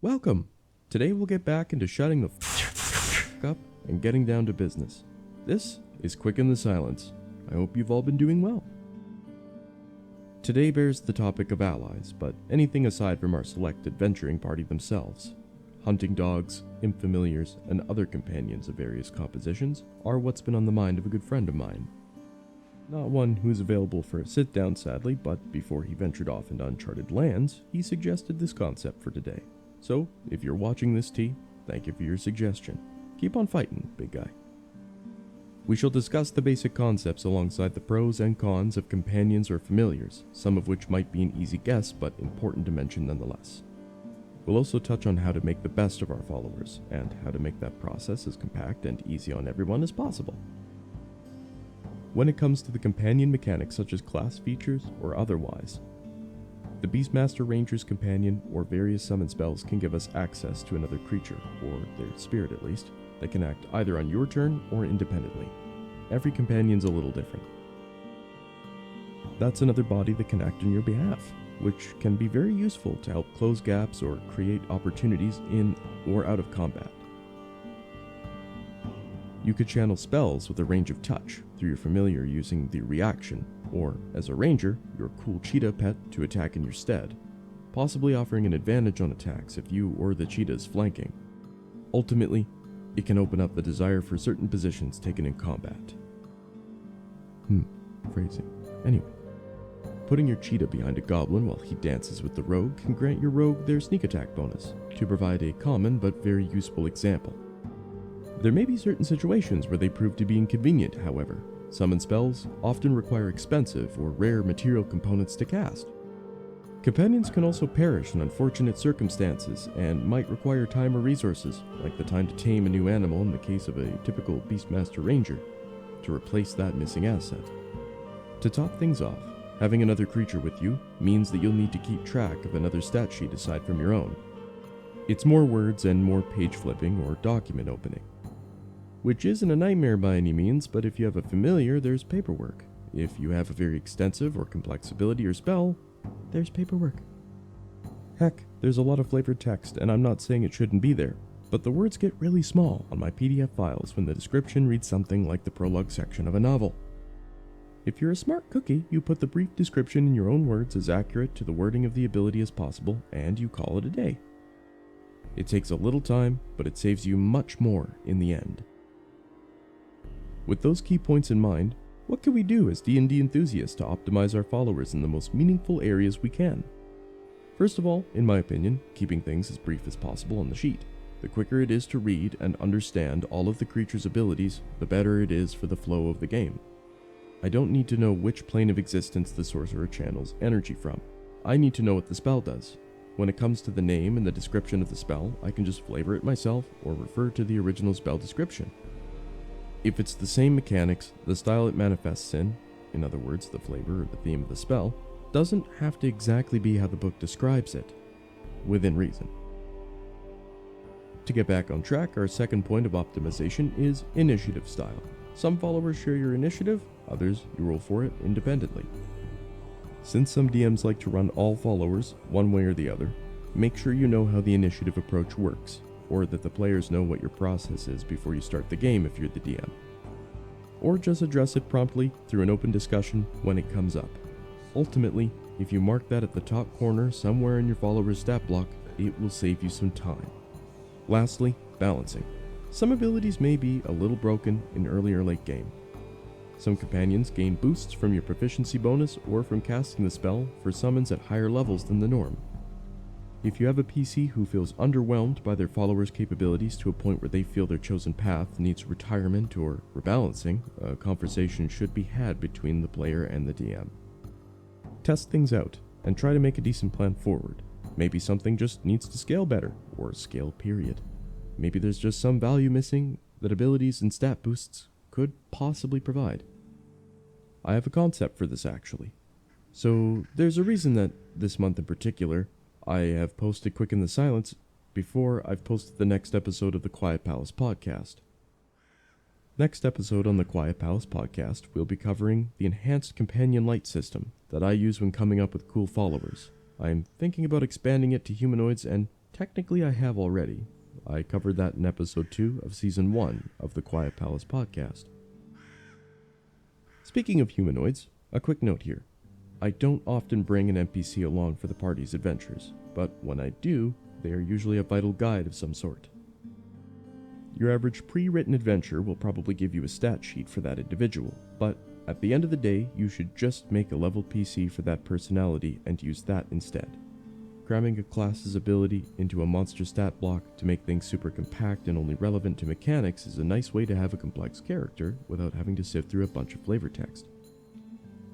Welcome! Today we'll get back into shutting the up and getting down to business. This is Quicken the Silence. I hope you've all been doing well. Today bears the topic of allies, but anything aside from our select adventuring party themselves. Hunting dogs, imp familiars, and other companions of various compositions are what's been on the mind of a good friend of mine. Not one who's available for a sit-down sadly, but before he ventured off into uncharted lands, he suggested this concept for today. So, if you're watching this, T, thank you for your suggestion. Keep on fighting, big guy. We shall discuss the basic concepts alongside the pros and cons of companions or familiars, some of which might be an easy guess, but important to mention nonetheless. We'll also touch on how to make the best of our followers, and how to make that process as compact and easy on everyone as possible. When it comes to the companion mechanics such as class features or otherwise, the Beastmaster Ranger's companion or various summon spells can give us access to another creature, or their spirit at least, that can act either on your turn or independently. Every companion's a little different. That's another body that can act on your behalf, which can be very useful to help close gaps or create opportunities in or out of combat. You could channel spells with a range of touch through your familiar using the reaction, or, as a ranger, your cool cheetah pet to attack in your stead, possibly offering an advantage on attacks if you or the cheetah is flanking. Ultimately, it can open up the desire for certain positions taken in combat. Phrasing. Anyway, putting your cheetah behind a goblin while he dances with the rogue can grant your rogue their sneak attack bonus, to provide a common but very useful example. There may be certain situations where they prove to be inconvenient, however. Summon spells often require expensive or rare material components to cast. Companions can also perish in unfortunate circumstances and might require time or resources, like the time to tame a new animal in the case of a typical Beastmaster Ranger, to replace that missing asset. To top things off, having another creature with you means that you'll need to keep track of another stat sheet aside from your own. It's more words and more page flipping or document opening. Which isn't a nightmare by any means, but if you have a familiar, there's paperwork. If you have a very extensive or complex ability or spell, there's paperwork. Heck, there's a lot of flavored text, and I'm not saying it shouldn't be there, but the words get really small on my PDF files when the description reads something like the prologue section of a novel. If you're a smart cookie, you put the brief description in your own words as accurate to the wording of the ability as possible, and you call it a day. It takes a little time, but it saves you much more in the end. With those key points in mind, what can we do as D&D enthusiasts to optimize our followers in the most meaningful areas we can? First of all, in my opinion, keeping things as brief as possible on the sheet. The quicker it is to read and understand all of the creature's abilities, the better it is for the flow of the game. I don't need to know which plane of existence the sorcerer channels energy from. I need to know what the spell does. When it comes to the name and the description of the spell, I can just flavor it myself or refer to the original spell description. If it's the same mechanics, the style it manifests in other words, the flavor or the theme of the spell, doesn't have to exactly be how the book describes it, within reason. To get back on track, our second point of optimization is initiative style. Some followers share your initiative, others you roll for it independently. Since some DMs like to run all followers one way or the other, make sure you know how the initiative approach works, or that the players know what your process is before you start the game if you're the DM. Or just address it promptly through an open discussion when it comes up. Ultimately, if you mark that at the top corner somewhere in your follower's stat block, it will save you some time. Lastly, balancing. Some abilities may be a little broken in early or late game. Some companions gain boosts from your proficiency bonus or from casting the spell for summons at higher levels than the norm. If you have a PC who feels underwhelmed by their followers' capabilities to a point where they feel their chosen path needs retirement or rebalancing, a conversation should be had between the player and the DM. Test things out, and try to make a decent plan forward. Maybe something just needs to scale better, or scale period. Maybe there's just some value missing that abilities and stat boosts could possibly provide. I have a concept for this actually. So there's a reason that this month in particular, I have posted Quicken the Silence before I've posted the next episode of the Quiet Palace podcast. Next episode on the Quiet Palace podcast, we'll be covering the enhanced companion light system that I use when coming up with cool followers. I'm thinking about expanding it to humanoids and technically I have already. I covered that in episode 2 of season 1 of the Quiet Palace podcast. Speaking of humanoids, a quick note here. I don't often bring an NPC along for the party's adventures, but when I do, they are usually a vital guide of some sort. Your average pre-written adventure will probably give you a stat sheet for that individual, but at the end of the day, you should just make a level PC for that personality and use that instead. Cramming a class's ability into a monster stat block to make things super compact and only relevant to mechanics is a nice way to have a complex character without having to sift through a bunch of flavor text.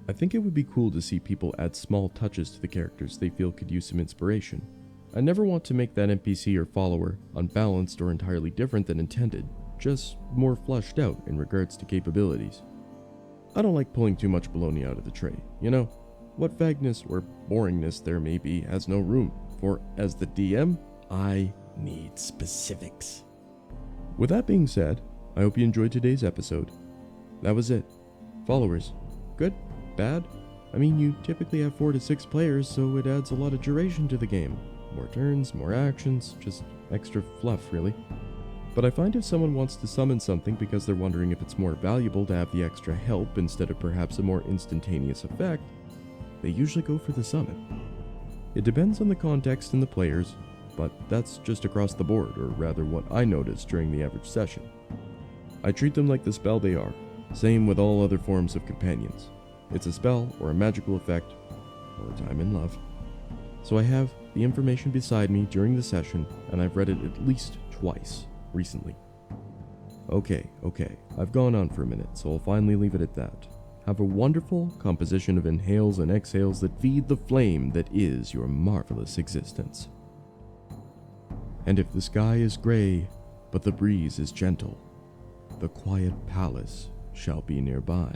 I think it would be cool to see people add small touches to the characters they feel could use some inspiration. I never want to make that NPC or follower unbalanced or entirely different than intended, just more fleshed out in regards to capabilities. I don't like pulling too much baloney out of the tray, you know? What vagueness or boringness there may be has no room, for as the DM, I need specifics. With that being said, I hope you enjoyed today's episode. That was it. Followers, good? Bad? I mean, you typically have 4 to 6 players, so it adds a lot of duration to the game. More turns, more actions, just extra fluff, really. But I find if someone wants to summon something because they're wondering if it's more valuable to have the extra help instead of perhaps a more instantaneous effect, they usually go for the summon. It depends on the context and the players, but that's just across the board, or rather what I noticed during the average session. I treat them like the spell they are, same with all other forms of companions. It's a spell or a magical effect, or a time in love. So I have the information beside me during the session, and I've read it at least twice recently. Okay, I've gone on for a minute, so I'll finally leave it at that. Have a wonderful composition of inhales and exhales that feed the flame that is your marvelous existence. And if the sky is gray, but the breeze is gentle, the quiet palace shall be nearby.